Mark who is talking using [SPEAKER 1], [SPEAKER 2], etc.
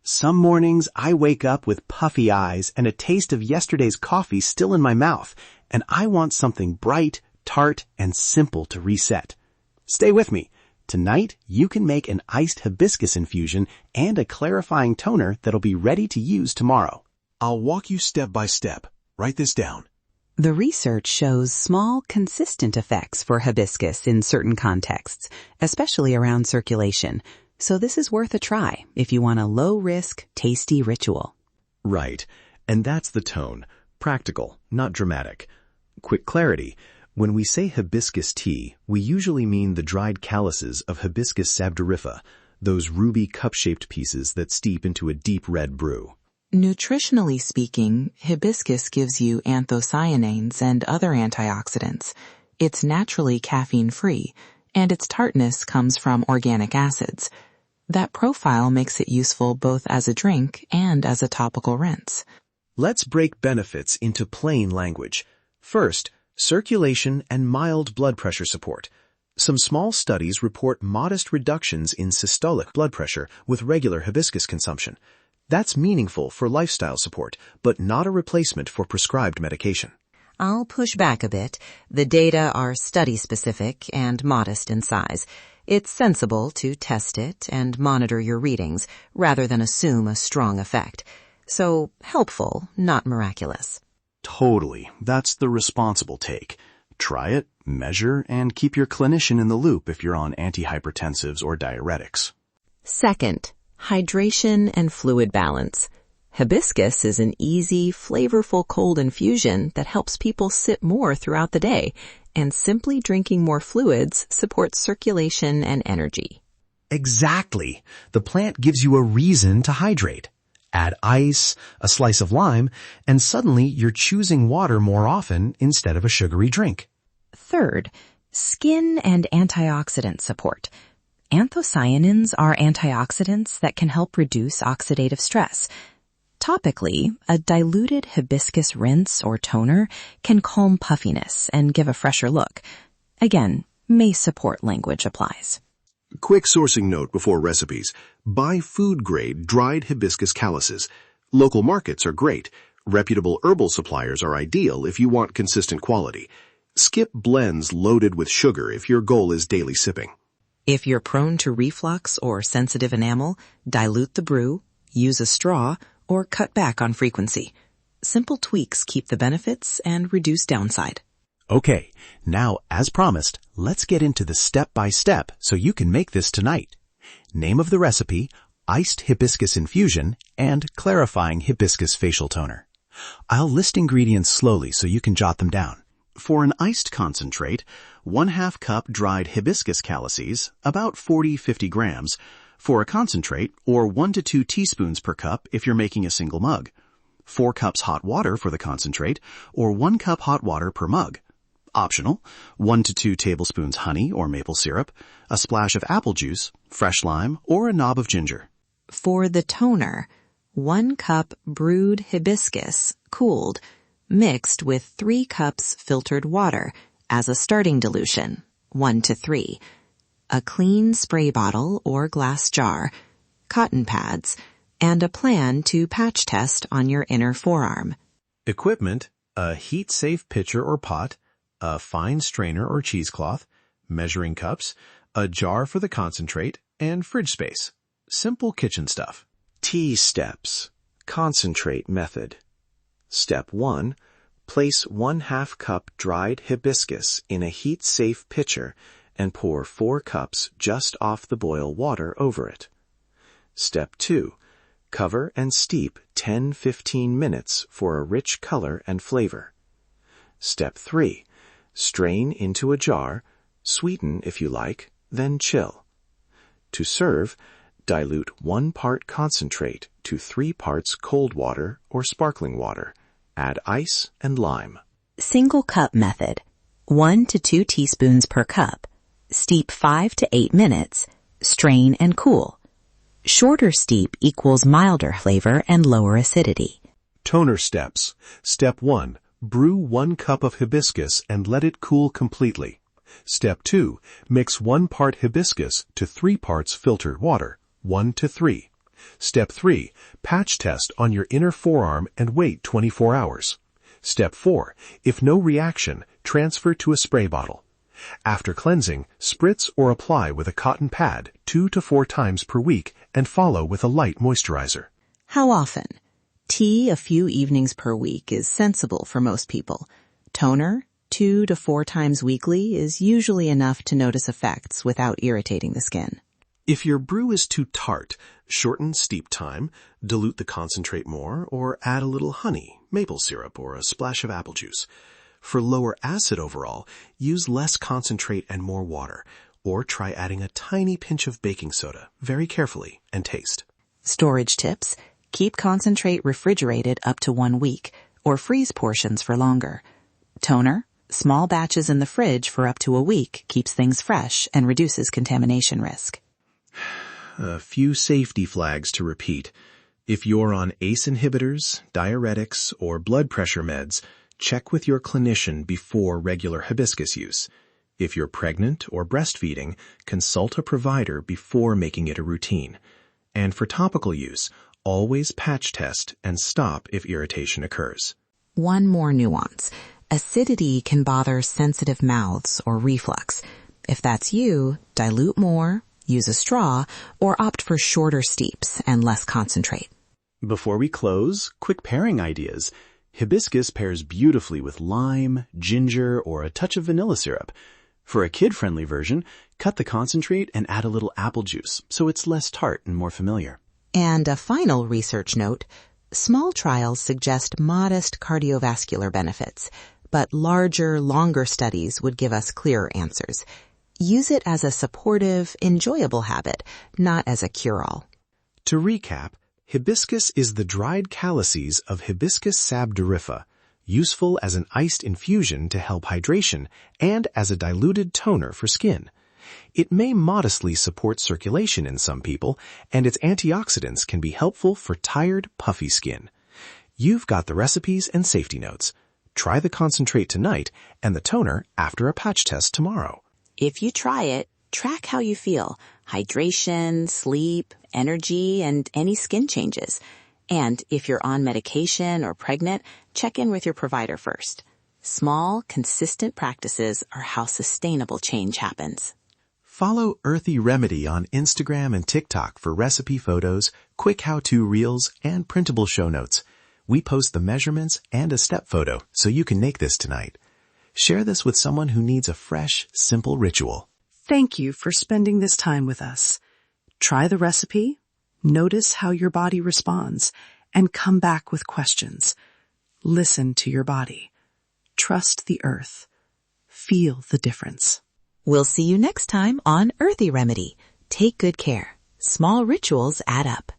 [SPEAKER 1] Some mornings I wake up with puffy eyes and a taste of yesterday's coffee still in my mouth, and I want something bright, tart, and simple to reset. Stay with me. Tonight, you can make an iced hibiscus infusion and a clarifying toner that'll be ready to use tomorrow.
[SPEAKER 2] I'll walk you step by step. Write this down.
[SPEAKER 3] The research shows small, consistent effects for hibiscus in certain contexts, especially around circulation. So this is worth a try if you want a low-risk, tasty ritual.
[SPEAKER 4] Right. And that's the tone. Practical, not dramatic. Quick clarity. When we say hibiscus tea, we usually mean the dried calyces of Hibiscus sabdurifa, those ruby cup-shaped pieces that steep into a deep red brew.
[SPEAKER 5] Nutritionally speaking, hibiscus gives you anthocyanins and other antioxidants. It's naturally caffeine-free, and its tartness comes from organic acids. That profile makes it useful both as a drink and as a topical rinse.
[SPEAKER 4] Let's break benefits into plain language. First, circulation and mild blood pressure support. Some small studies report modest reductions in systolic blood pressure with regular hibiscus consumption. That's meaningful for lifestyle support, but not a replacement for prescribed medication.
[SPEAKER 6] I'll push back a bit. The data are study-specific and modest in size. It's sensible to test it and monitor your readings rather than assume a strong effect. So helpful, not miraculous.
[SPEAKER 1] Totally. That's the responsible take. Try it, measure, and keep your clinician in the loop if you're on antihypertensives or diuretics.
[SPEAKER 6] Second, hydration and fluid balance. Hibiscus is an easy, flavorful cold infusion that helps people sip more throughout the day, and simply drinking more fluids supports circulation and energy.
[SPEAKER 7] Exactly. The plant gives you a reason to hydrate. Add ice, a slice of lime, and suddenly you're choosing water more often instead of a sugary drink.
[SPEAKER 3] Third, skin and antioxidant support. Anthocyanins are antioxidants that can help reduce oxidative stress. Topically, a diluted hibiscus rinse or toner can calm puffiness and give a fresher look. Again, may support language applies.
[SPEAKER 2] Quick sourcing note before recipes. Buy food-grade dried hibiscus calyces. Local markets are great. Reputable herbal suppliers are ideal if you want consistent quality. Skip blends loaded with sugar if your goal is daily sipping.
[SPEAKER 5] If you're prone to reflux or sensitive enamel, dilute the brew, use a straw, or cut back on frequency. Simple tweaks keep the benefits and reduce downside.
[SPEAKER 1] Okay, now, as promised, let's get into the step-by-step so you can make this tonight. Name of the recipe, iced hibiscus infusion, and clarifying hibiscus facial toner. I'll list ingredients slowly so you can jot them down. For an iced concentrate, 1/2 cup dried hibiscus calyces, about 40-50 grams. For a concentrate, or 1 to 2 teaspoons per cup if you're making a single mug. 4 cups hot water for the concentrate, or 1 cup hot water per mug. Optional, 1 to 2 tablespoons honey or maple syrup, a splash of apple juice, fresh lime, or a knob of ginger.
[SPEAKER 5] For the toner, 1 cup brewed hibiscus, cooled, mixed with 3 cups filtered water as a starting dilution, 1 to 3. A clean spray bottle or glass jar, cotton pads, and a plan to patch test on your inner forearm.
[SPEAKER 4] Equipment, a heat-safe pitcher or pot, a fine strainer or cheesecloth, measuring cups, a jar for the concentrate, and fridge space. Simple kitchen stuff.
[SPEAKER 8] Tea steps. Concentrate method. Step 1. Place 1/2 cup dried hibiscus in a heat-safe pitcher and pour 4 cups just off the boil water over it. Step 2. Cover and steep 10-15 minutes for a rich color and flavor. Step 3. Strain into a jar, sweeten if you like, then chill. To serve, dilute 1 part concentrate to 3 parts cold water or sparkling water. Add ice and lime.
[SPEAKER 3] Single cup method. 1 to 2 teaspoons per cup. Steep 5 to 8 minutes. Strain and cool. Shorter steep equals milder flavor and lower acidity.
[SPEAKER 2] Toner steps. Step 1. Brew 1 cup of hibiscus and let it cool completely. Step 2. Mix 1 part hibiscus to 3 parts filtered water, 1 to 3. Step 3. Patch test on your inner forearm and wait 24 hours. Step 4. If no reaction, transfer to a spray bottle. After cleansing, spritz or apply with a cotton pad 2 to 4 times per week and follow with a light moisturizer.
[SPEAKER 5] How often? Tea a few evenings per week is sensible for most people. Toner 2 to 4 times weekly is usually enough to notice effects without irritating the skin.
[SPEAKER 2] If your brew is too tart, shorten steep time, dilute the concentrate more, or add a little honey, maple syrup, or a splash of apple juice. For lower acid overall, use less concentrate and more water, or try adding a tiny pinch of baking soda, very carefully, and taste.
[SPEAKER 5] Storage tips: keep concentrate refrigerated up to 1 week, or freeze portions for longer. Toner: small batches in the fridge for up to a week keeps things fresh and reduces contamination risk.
[SPEAKER 4] A few safety flags to repeat. If you're on ACE inhibitors, diuretics, or blood pressure meds, check with your clinician before regular hibiscus use. If you're pregnant or breastfeeding, consult a provider before making it a routine. And for topical use, always patch test and stop if irritation occurs.
[SPEAKER 5] One more nuance. Acidity can bother sensitive mouths or reflux. If that's you, dilute more, use a straw, or opt for shorter steeps and less concentrate.
[SPEAKER 1] Before we close, quick pairing ideas. Hibiscus pairs beautifully with lime, ginger, or a touch of vanilla syrup. For a kid-friendly version, cut the concentrate and add a little apple juice, so it's less tart and more familiar.
[SPEAKER 5] And a final research note: small trials suggest modest cardiovascular benefits, but larger, longer studies would give us clearer answers. Use it as a supportive, enjoyable habit, not as a cure-all.
[SPEAKER 4] To recap, hibiscus is the dried calices of Hibiscus sabdurifa, useful as an iced infusion to help hydration and as a diluted toner for skin. It may modestly support circulation in some people, and its antioxidants can be helpful for tired, puffy skin. You've got the recipes and safety notes. Try the concentrate tonight and the toner after a patch test tomorrow.
[SPEAKER 5] If you try it, track how you feel: hydration, sleep, energy, and any skin changes. And if you're on medication or pregnant, check in with your provider first. Small, consistent practices are how sustainable change happens.
[SPEAKER 4] Follow Earthy Remedy on Instagram and TikTok for recipe photos, quick how-to reels, and printable show notes. We post the measurements and a step photo so you can make this tonight. Share this with someone who needs a fresh, simple ritual.
[SPEAKER 9] Thank you for spending this time with us. Try the recipe, notice how your body responds, and come back with questions. Listen to your body. Trust the earth. Feel the difference.
[SPEAKER 5] We'll see you next time on Earthy Remedy. Take good care. Small rituals add up.